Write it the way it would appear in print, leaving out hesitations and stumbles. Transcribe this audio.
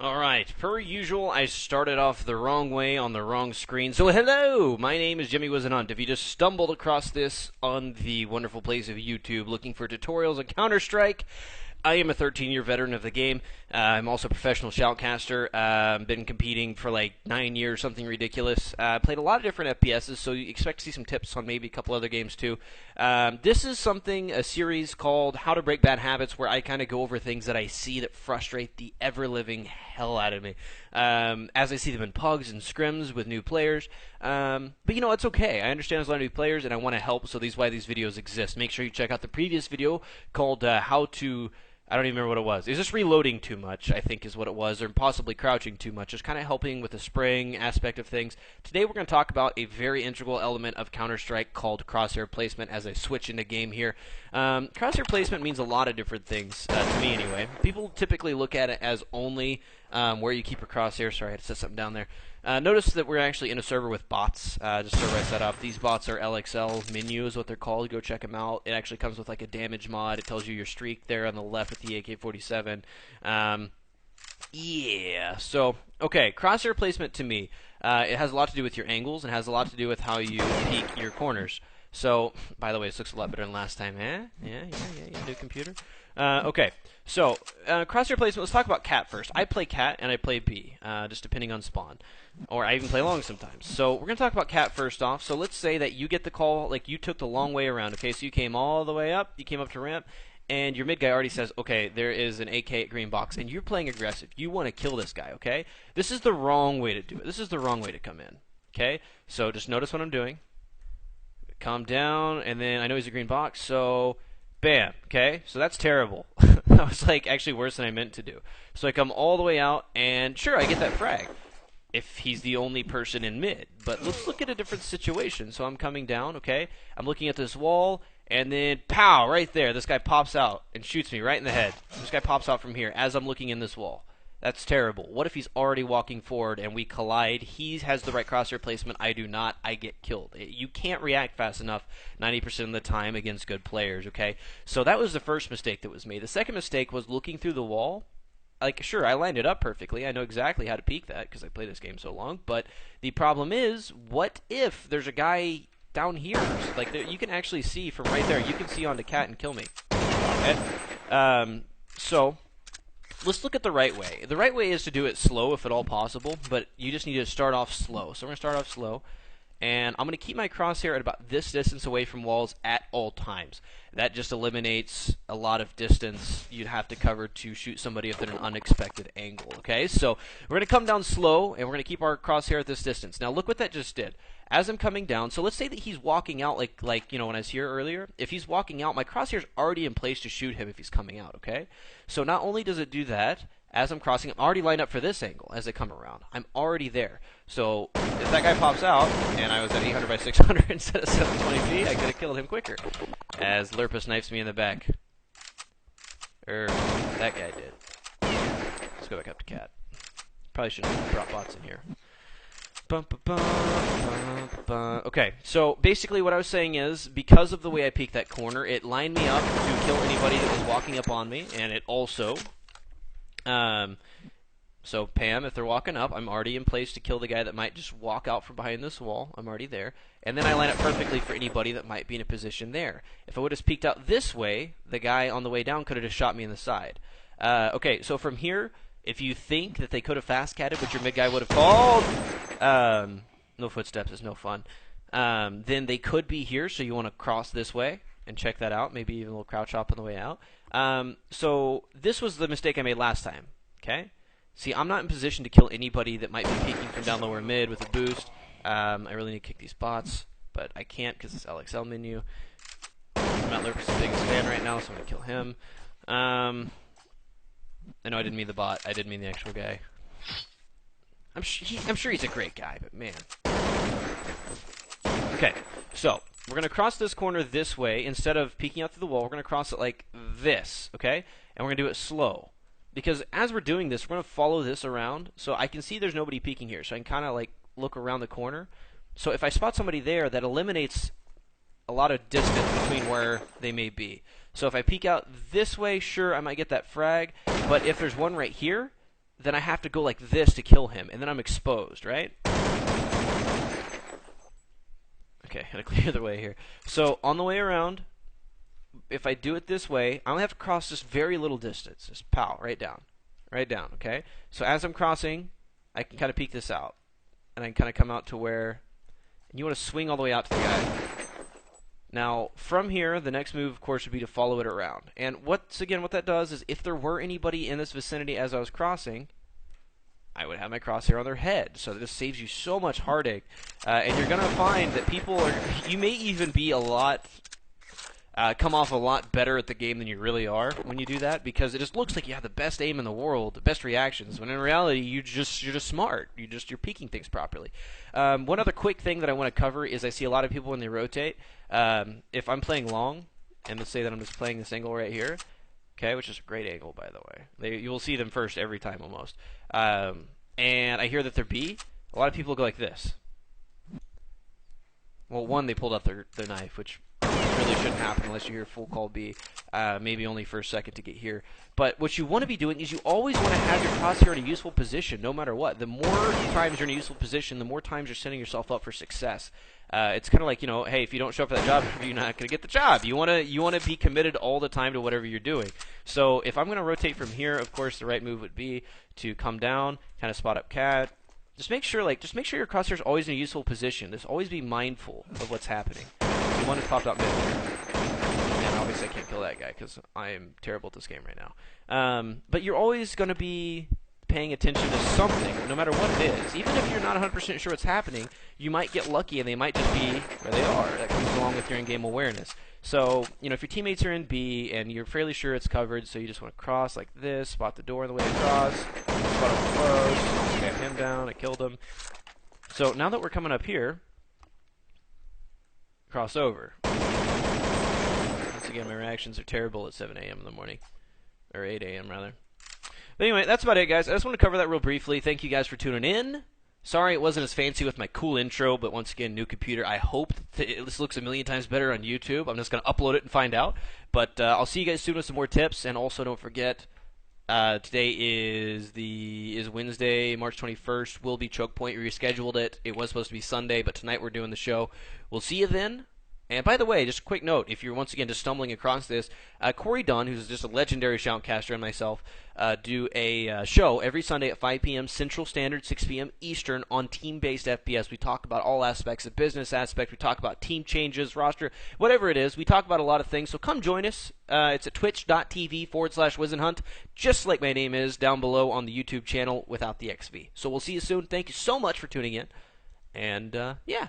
Alright, per usual, I started off the wrong way on the wrong screen. So hello, my name is Jimmy Wizenhunt. If you just stumbled across this on the wonderful place of YouTube looking for tutorials on Counter-Strike, I am a 13-year veteran of the game. I'm also a professional shoutcaster. Been competing for like 9 years, something ridiculous. Played a lot of different FPSs, so you expect to see some tips on maybe a couple other games too. This is a series called How to Break Bad Habits, where I kind of go over things that I see that frustrate the ever-living hell out of me. As I see them in pugs and scrims with new players. But you know, it's okay. I understand there's a lot of new players, and I want to help, so these why these videos exist. Make sure you check out the previous video called How to... I don't even remember what it was. It was just reloading too much, I think is what it was, or possibly crouching too much. Just kind of helping with the spraying aspect of things. Today we're going to talk about a very integral element of Counter-Strike called crosshair placement as I switch into game here. Crosshair placement means a lot of different things, to me anyway. People typically look at it as only where you keep your crosshair. Sorry, I had to set something down there. Notice that we're actually in a server with bots, just server I set up. These bots are LXL Menu is what they're called. Go check them out. It actually comes with like a damage mod. It tells you your streak there on the left with the AK-47. Yeah, so, okay, crosshair placement to me, it has a lot to do with your angles and has a lot to do with how you peek your corners. So, by the way, this looks a lot better than last time, eh? Yeah, new computer. Okay, so, crosshair placement, let's talk about cat first. I play cat and I play B, just depending on spawn. Or I even play long sometimes. So, we're going to talk about cat first off. So, let's say that you get the call, like you took the long way around, okay? So, you came all the way up, you came up to ramp, and your mid guy already says, okay, there is an AK at green box, and you're playing aggressive. You want to kill this guy, okay? This is the wrong way to do it. This is the wrong way to come in, okay? So, just notice what I'm doing. Calm down, and then I know he's a green box, so bam, okay? So that's terrible. That was like actually worse than I meant to do. So I come all the way out, and sure, I get that frag if he's the only person in mid. But let's look at a different situation. So I'm coming down, okay? I'm looking at this wall, and then pow, right there, this guy pops out and shoots me right in the head. This guy pops out from here as I'm looking in this wall. That's terrible. What if he's already walking forward and we collide? He has the right crosshair placement. I do not. I get killed. You can't react fast enough 90% of the time against good players, okay? So that was the first mistake that was made. The second mistake was looking through the wall. Like, sure, I lined it up perfectly. I know exactly how to peek that because I played this game so long. But the problem is, what if there's a guy down here? Like, you can actually see from right there. You can see onto cat and kill me. Okay? So... let's look at the right way. The right way is to do it slow if at all possible, but you just need to start off slow. So we're going to start off slow, and I'm going to keep my crosshair at about this distance away from walls at all times. That just eliminates a lot of distance you'd have to cover to shoot somebody at an unexpected angle, okay? So we're going to come down slow, and we're going to keep our crosshair at this distance. Now look what that just did. As I'm coming down, so let's say that he's walking out like you know, when I was here earlier. If he's walking out, my crosshair's already in place to shoot him if he's coming out, okay? So not only does it do that, as I'm crossing, I'm already lined up for this angle as I come around. I'm already there. So if that guy pops out, and I was at 800 by 600 instead of 720p, I could have killed him quicker. As Lurpa snipes me in the back. That guy did. Let's go back up to cat. Probably shouldn't have brought bots in here. Okay, so basically what I was saying is, because of the way I peeked that corner, it lined me up to kill anybody that was walking up on me, and it also, so Pam, if they're walking up, I'm already in place to kill the guy that might just walk out from behind this wall. I'm already there. And then I line up perfectly for anybody that might be in a position there. If I would have peeked out this way, the guy on the way down could have just shot me in the side. Okay, so from here, if you think that they could have fast-catted, but your mid guy would have called, no footsteps is no fun, then they could be here, so you want to cross this way and check that out, maybe even a little crouch hop on the way out. So this was the mistake I made last time, okay? See, I'm not in position to kill anybody that might be peeking from down lower mid with a boost. I really need to kick these bots, but I can't because it's LXL Menu. Matt Lurp's the biggest fan right now, so I'm going to kill him. I know I didn't mean the bot. I did mean the actual guy. I'm sure he's a great guy, but man. Okay, so we're going to cross this corner this way. Instead of peeking out through the wall, we're going to cross it like this, okay? And we're going to do it slow. Because as we're doing this, we're going to follow this around. So I can see there's nobody peeking here. So I can kind of like look around the corner. So if I spot somebody there, that eliminates a lot of distance between where they may be. So if I peek out this way, sure, I might get that frag. But if there's one right here, then I have to go like this to kill him, and then I'm exposed, right? Okay, gotta clear the way here. So on the way around, if I do it this way, I only have to cross just very little distance. Just pow, right down. Right down, okay? So as I'm crossing, I can kind of peek this out. And I can kind of come out to where... And you want to swing all the way out to the guy. Now, from here, the next move, of course, would be to follow it around. And once again, what that does is if there were anybody in this vicinity as I was crossing, I would have my crosshair on their head. So this saves you so much heartache. And you're going to find that people are... You may even be a lot... come off a lot better at the game than you really are when you do that, because it just looks like you have the best aim in the world, the best reactions, when in reality you're just smart. You're peeking things properly. One other quick thing that I want to cover is I see a lot of people when they rotate. If I'm playing long, and let's say that I'm just playing this angle right here, okay, which is a great angle by the way. You will see them first every time almost. And I hear that they're B. A lot of people go like this. Well, one, they pulled out their knife, which really shouldn't happen unless you hear full call B, maybe only for a second to get here. But what you want to be doing is you always want to have your crosshair in a useful position, no matter what. The more times you're in a useful position, the more times you're setting yourself up for success. It's kind of like, you know, hey, if you don't show up for that job, you're not going to get the job. You want to be committed all the time to whatever you're doing. So if I'm going to rotate from here, of course, the right move would be to come down, kind of spot up cat. Just make sure your crosshair is always in a useful position. Just always be mindful of what's happening. So one has popped up mid here. And obviously I can't kill that guy because I am terrible at this game right now. But you're always going to be paying attention to something, no matter what it is. Even if you're not 100% sure what's happening, you might get lucky and they might just be where they are. That comes along with your in-game awareness. So, you know, if your teammates are in B and you're fairly sure it's covered, so you just want to cross like this, spot the door on the way across, spot him close, get him down, I killed him. So now that we're coming up here, cross over. Once again, my reactions are terrible at 7 a.m. in the morning. Or 8 a.m. rather. But anyway, that's about it, guys. I just want to cover that real briefly. Thank you guys for tuning in. Sorry it wasn't as fancy with my cool intro, but once again, new computer. I hope this looks a million times better on YouTube. I'm just going to upload it and find out. But I'll see you guys soon with some more tips. And also, don't forget, today is Wednesday, March 21st. Will be Choke Point. We rescheduled it. It was supposed to be Sunday, but tonight we're doing the show. We'll see you then. And by the way, just a quick note, if you're once again just stumbling across this, Corey Dunn, who's just a legendary shoutcaster, and myself do a show every Sunday at 5 p.m. Central Standard, 6 p.m. Eastern on team-based FPS. We talk about all aspects, the business aspect. We talk about team changes, roster, whatever it is. We talk about a lot of things, so come join us. It's at twitch.tv/WizenHunt, just like my name is down below on the YouTube channel without the XV. So we'll see you soon. Thank you so much for tuning in. And, yeah.